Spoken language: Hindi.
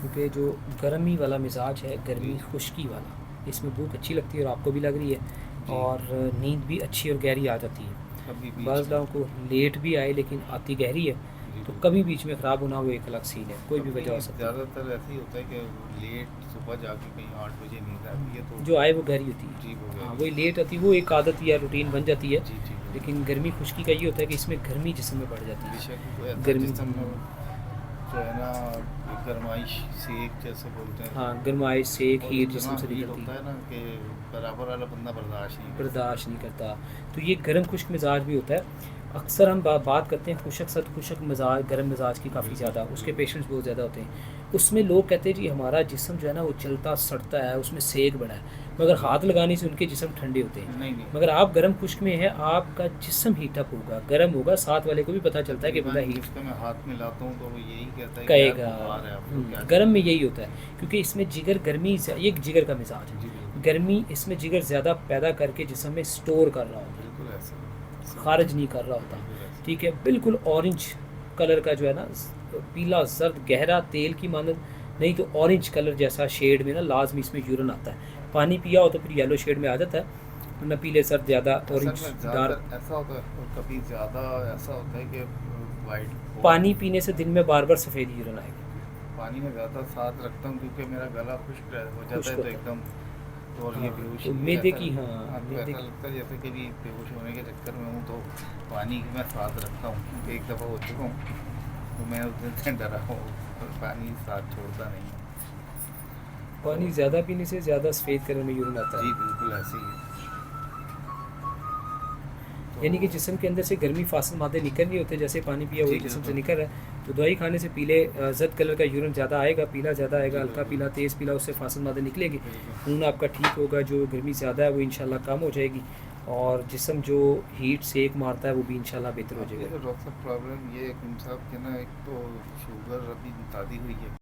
क्योंकि जो गर्मी वाला मिजाज है, गर्मी खुश्की वाला, इसमें भूख अच्छी लगती है और आपको भी लग रही है, जी। और नींद भी अच्छी और गहरी आ जाती है। कभी बीच बाज़ में। लोगों को लेट भी आए लेकिन आती गहरी है, जी तो बिल्कुल। कभी बीच में ख़राब होना वो एक अलग सीन है, कोई भी कभी वजह हो सकती है। ज़्यादातर ऐसे ही होता है कि लेट सुबह जाके कहीं 8 बजे नींद आती है तो जो आए वो गहरी होती है। जी वो हाँ, गहरी वही होती लेट आती है, वो एक आदत या रूटीन बन जाती है। है। जी जी लेकिन बिल्कुल। गर्मी खुश्की का ये होता है कि इसमें गर्मी जिस्म में बढ़ जाती है। बेशक वो ऐसा गर्मी जिसम जो है ना, एक गरमाइश सेक जैसे बोलते हैं, हाँ, गर्माइश सेक और हीट इतना जिस्म से हीट निकलती होता है, है ना कि बराबर वाला बंदा बर्दाश्त नहीं कर बर्दाश्त सकता। नहीं करता। तो ये गर्म खुश्क मिजाज भी होता है। अक्सर हम बात करते हैं खुशक सद खुशक मिजाज, गर्म मिजाज की काफ़ी बिल्कुल ज़्यादा, उसके बिल्कुल। पेशेंट्स बहुत ज़्यादा होते हैं। उसमें लोग कहते हैं जी हमारा जिस्म जो है ना वो जलता सड़ता है, उसमें सेक बड़ा है, मगर हाथ बिल्कुल। लगाने से उनके जिस्म ठंडे होते हैं। नहीं नहीं। मगर आप गर्म खुश्क में है, आपका जिस्म हीटअप होगा, गर्म होगा, साथ वाले को भी पता चलता है कि बंदा तकरीबन हीट जिसका मैं हाथ मिलाता हूँ तो वो यही कहता है कि यार कहेगा। बुखार है, अब तो क्या गर्म करें। में यही होता है, क्योंकि इसमें जिगर गर्मी ये जिगर का मिजाज जी है, बिल्कुल। गर्मी इसमें जिगर ज़्यादा पैदा करके जिसम में स्टोर कर रहा होता बिल्कुल ऐसे ही। है, खारिज नहीं कर रहा होता। बिल्कुल ऐसे ठीक है, बिल्कुल ऑरेंज कलर का जो है ना, पीला जर्द गहरा तेल की मानद, नहीं तो ऑरेंज कलर जैसा शेड में ना लाजमी इसमें यूरन आता है। पानी पिया हो तो फिर येलो शेड में आ जाता है, वरना पीले जर्द ज़्यादा असल ऑरेंज में डार्क। ज़्यादातर ऐसा होता है, और कभी ज़्यादा ऐसा होता है कि वाइट बहुत। पानी पीने से दिन में बार बार सफ़ेद यूरन आएगा, पानी में ज़्यादा साथ रखता हूँ क्योंकि मेरा गला खुश्क हो जाता खुश्क है तो होता है। एकदम। तो और ये हाँ, तो बेहोशी मैदे ऐसा, की, हाँ हाँ तो मैदे ऐसा की, लगता है जैसे कि भी बेहोश होने के चक्कर में हूँ, तो पानी मैं साथ रखता हूँ क्योंकि एक दफ़ा हो चुका हूँ, तो मैं उस दिन से डरा हूँ और पानी साथ छोड़ता नहीं हूँ। तो पानी ज़्यादा पीने से ज़्यादा सफ़ेद कलर में यूरिन आता जी है। बिल्कुल ऐसे ही है। तो यानी कि जिस्म के अंदर से गर्मी फासल मादे निकल नहीं होते, जैसे पानी पिया जी वही जिस्म से बिल्कुल। निकल रहा है। तो दवाई खाने से पीले जद कलर का यूरिन ज़्यादा आएगा, पीला ज़्यादा आएगा, जी हल्का बिल्कुल। पीला तेज़ पीला, उससे फासल मादे निकलेगी, बिल्कुल। खून आपका ठीक होगा, जो गर्मी ज़्यादा है वो इंशाल्लाह कम हो जाएगी, और जिस्म जो हीट सेक मारता है वो भी इंशाल्लाह बेहतर हो अब ये जाएगा। तो डॉक्टर साहब प्रॉब्लम ये है कि साहब के ना, एक तो शुगर अभी दादी हुई है।